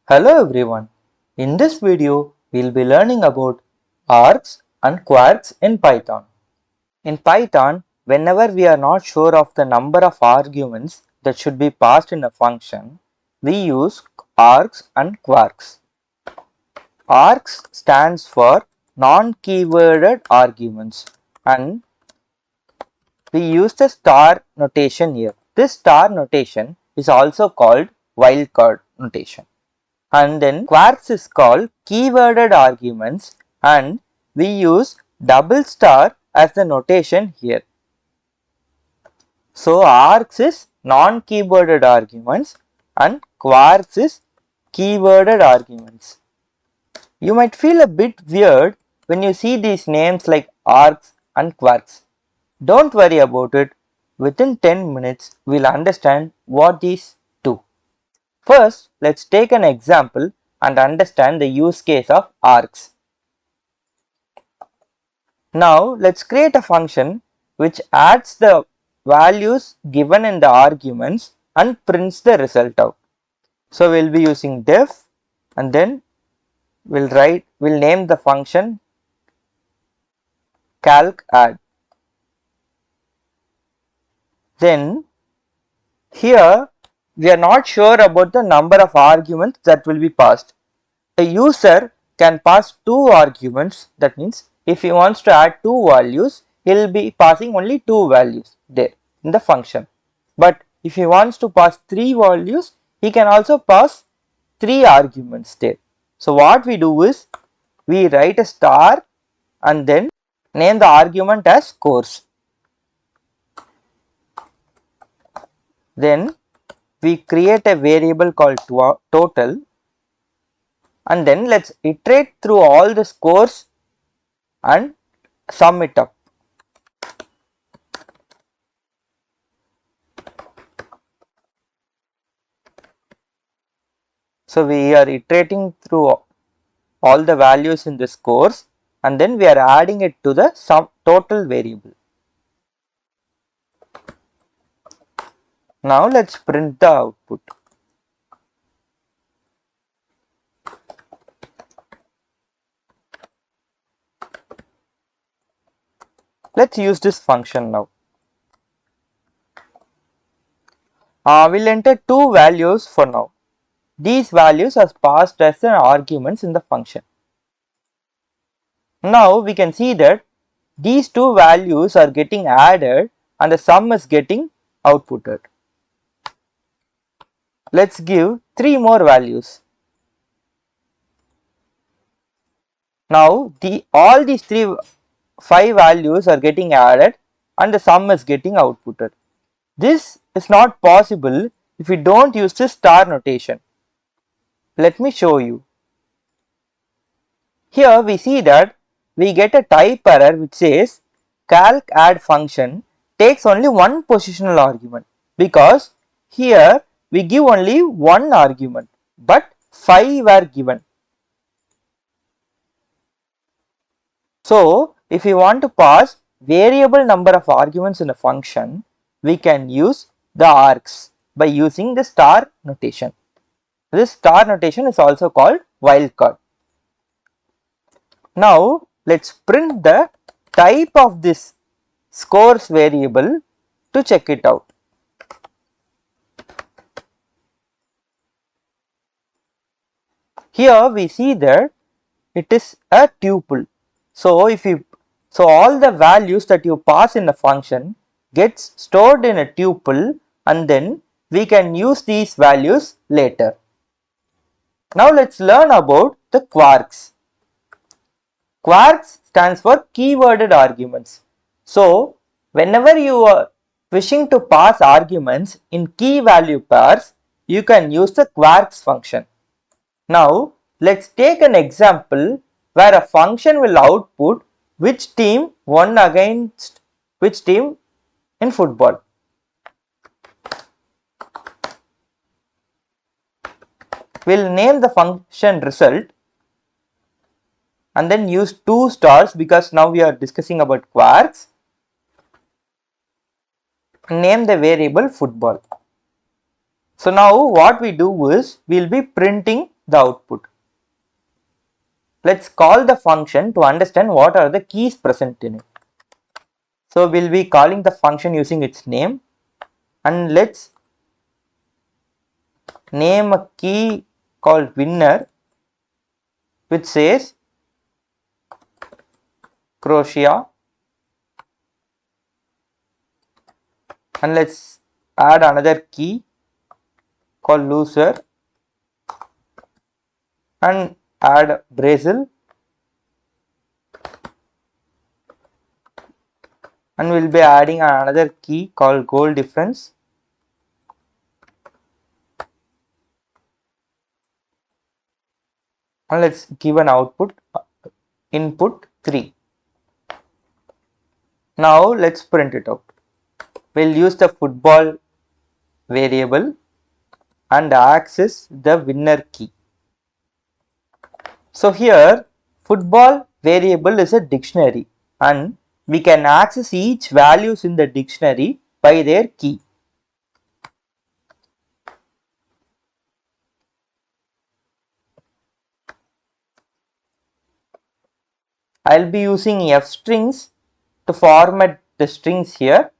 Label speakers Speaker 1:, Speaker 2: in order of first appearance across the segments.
Speaker 1: Hello everyone. In this video, we'll be learning about args and kwargs in Python. In Python, whenever we are not sure of the number of arguments that should be passed in a function, we use args and kwargs. Args stands for non-keyworded arguments and we use the star notation here. This star notation is also called wildcard notation. And then kwargs is called keyworded arguments and we use double star as the notation here. So args is non-keyworded arguments and kwargs is keyworded arguments. You might feel a bit weird when you see these names like args and kwargs. Don't worry about it. Within 10 minutes, we'll understand what these do. First, let's take an example and understand the use case of args. Now, let's create a function which adds the values given in the arguments and prints the result out. So, we'll be using def and then we'll name the function calc add. Then, here we are not sure about the number of arguments that will be passed. A user can pass two arguments. That means if he wants to add two values, he will be passing only two values there in the function. But if he wants to pass three values, he can also pass three arguments there. So what we do is we write a star and then name the argument as scores. Then we create a variable called total and then let's iterate through all the scores and sum it up. So we are iterating through all the values in the scores and then we are adding it to the sum total variable. Now let's print the output. Let's use this function now. We'll enter two values for now. These values are passed as an arguments in the function. Now we can see that these two values are getting added and the sum is getting outputted. Let's give three more values. Now all these five values are getting added and the sum is getting outputted. This is not possible if we don't use this star notation. Let me show you. Here we see that we get a type error which says calc add function takes only one positional argument because here we give only one argument but 5 were given. So if we want to pass variable number of arguments in a function, we can use the args by using the star notation. This star notation is also called wildcard. Now let's print the type of this scores variable to check it out. Here we see that it is a tuple. So all the values that you pass in a function gets stored in a tuple and then we can use these values later. Now let's learn about the kwargs. Kwargs stands for keyworded arguments. So whenever you are wishing to pass arguments in key value pairs, you can use the kwargs function. Now let's take an example where a function will output which team won against which team in football. We'll name the function result and then use two stars because now we are discussing about kwargs. Name the variable football. So now what we do is we'll be printing the output. Let's call the function to understand what are the keys present in it. So we'll be calling the function using its name, and let's name a key called winner, which says Croatia, and let's add another key called loser and add Brazil, and we'll be adding another key called goal difference, and let's give an output input 3. Now let's print it out. We'll use the football variable and access the winner key. So here football variable is a dictionary, and we can access each values in the dictionary by their key. I'll be using f strings to format the strings here.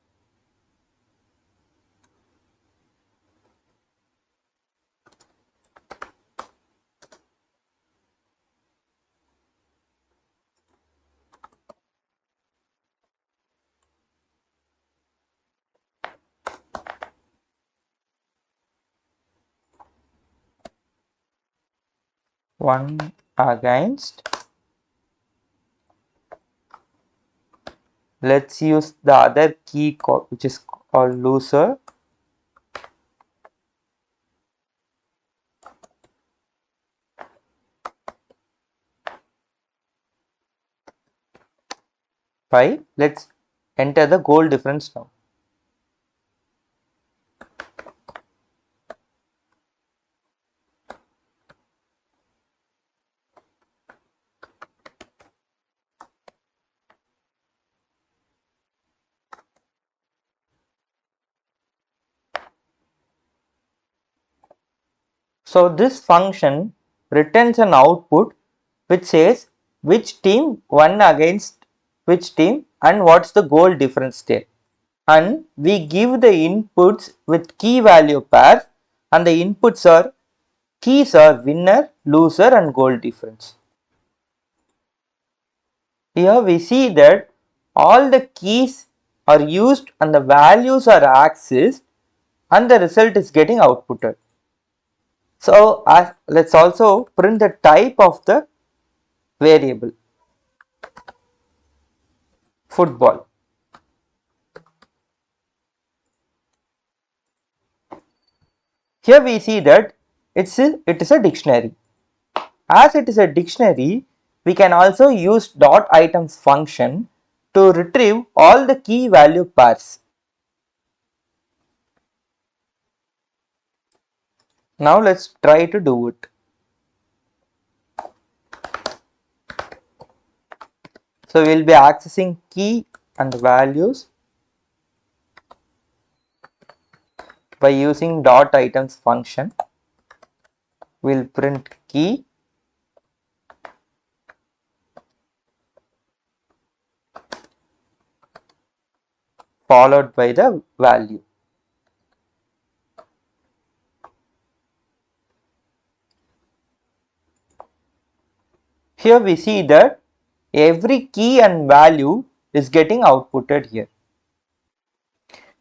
Speaker 1: One against. Let's use the other key which is called loser. Let's enter the goal difference now. So this function returns an output which says which team won against which team and what's the goal difference there. And we give the inputs with key value pairs, and the inputs are keys are winner, loser and goal difference. Here we see that all the keys are used and the values are accessed and the result is getting outputted. So let's also print the type of the variable football. Here we see that it is a dictionary. As it is a dictionary, we can also use dot items function to retrieve all the key value pairs. Now let's try to do it. So we'll be accessing key and values by using dot items function. We'll print key followed by the value. Here we see that every key and value is getting outputted here.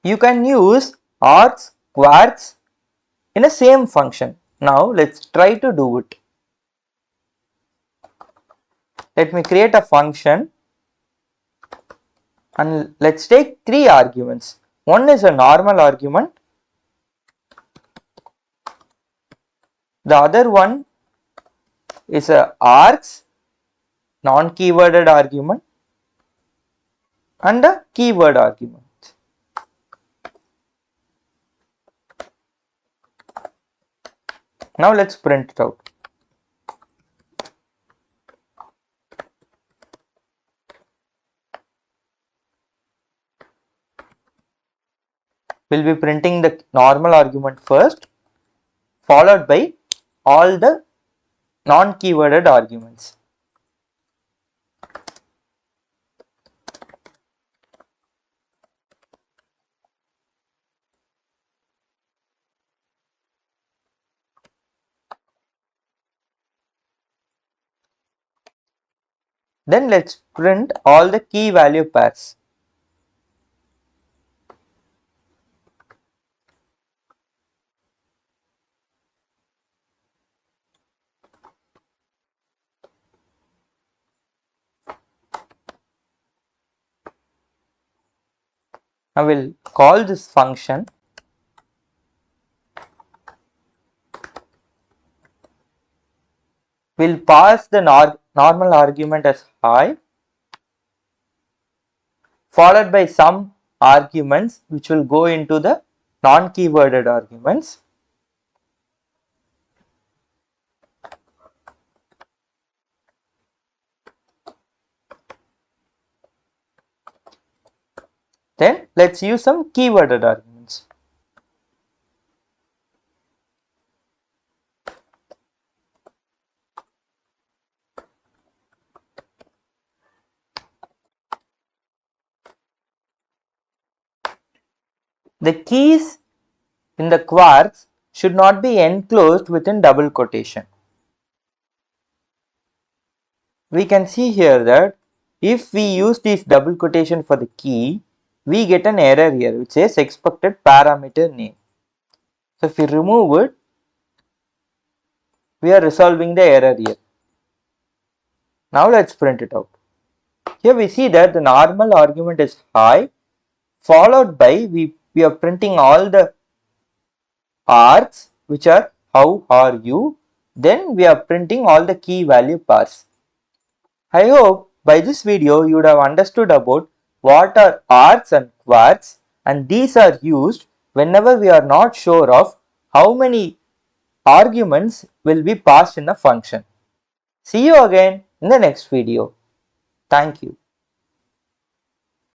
Speaker 1: You can use args, kwargs in a same function. Now let's try to do it. Let me create a function and let's take 3 arguments. One is a normal argument, the other one is a args, non-keyworded argument, and a keyword argument. Now let's print it out. We'll be printing the normal argument first, followed by all the non-keyworded arguments. Then let's print all the key value pairs. I will call this function. We'll pass the normal argument as hi, followed by some arguments which will go into the non-keyworded arguments. Then let's use some keyworded arguments. The keys in the kwargs should not be enclosed within double quotation. We can see here that if we use this double quotation for the key, we get an error here which says expected parameter name. So if we remove it, we are resolving the error here. Now let's print it out. Here we see that the normal argument is hi, followed by we are printing all the args which are how are you, then we are printing all the key value pairs. I hope by this video you would have understood about what are args and kwargs, and these are used whenever we are not sure of how many arguments will be passed in a function. See you again in the next video. Thank you.